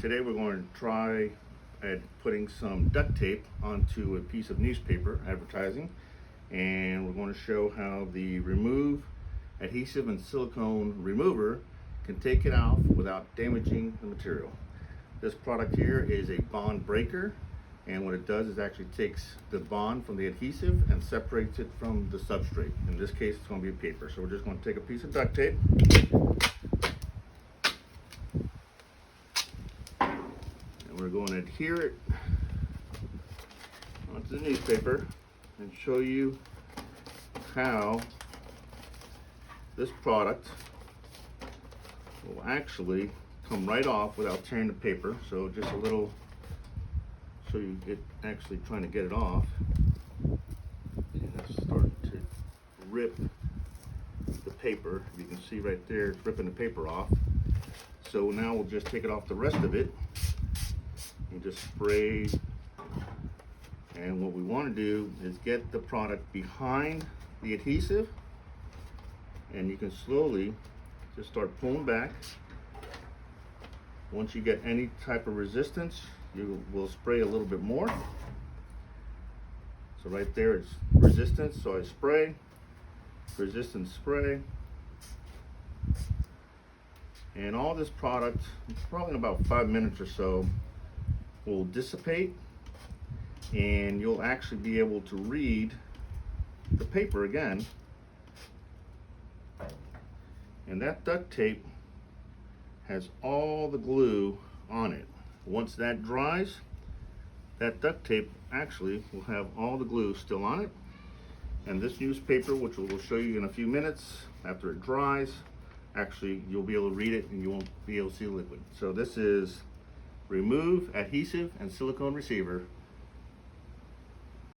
Today we're going to try at putting some duct tape onto a piece of newspaper advertising, and we're going to show how the Re-Mov adhesive and silicone remover can take it off without damaging the material. This product here is a bond breaker, and what it does is actually takes the bond from the adhesive and separates it from the substrate. In this case it's going to be paper. So we're just going to take a piece of duct tape and we're going to adhere it onto the newspaper and show you how this product will actually come right off without tearing the paper. So just a little, so you get actually trying to get it off, and it's starting to rip the paper. You can see right there it's ripping the paper off. So now we'll just take it off the rest of it and just spray. And what we want to do is get the product behind the adhesive, and you can slowly just start pulling back. Once you get any type of resistance, you will spray a little bit more. So right there it's resistance, so I spray, resistance, spray. And all this product, probably in about 5 minutes or so, will dissipate, and you'll actually be able to read the paper again. And that duct tape has all the glue on it. Once that dries, that duct tape actually will have all the glue still on it. And this newspaper, which we'll show you in a few minutes, after it dries, actually you'll be able to read it and you won't be able to see the liquid. So this is Re-Mov adhesive and silicone receiver.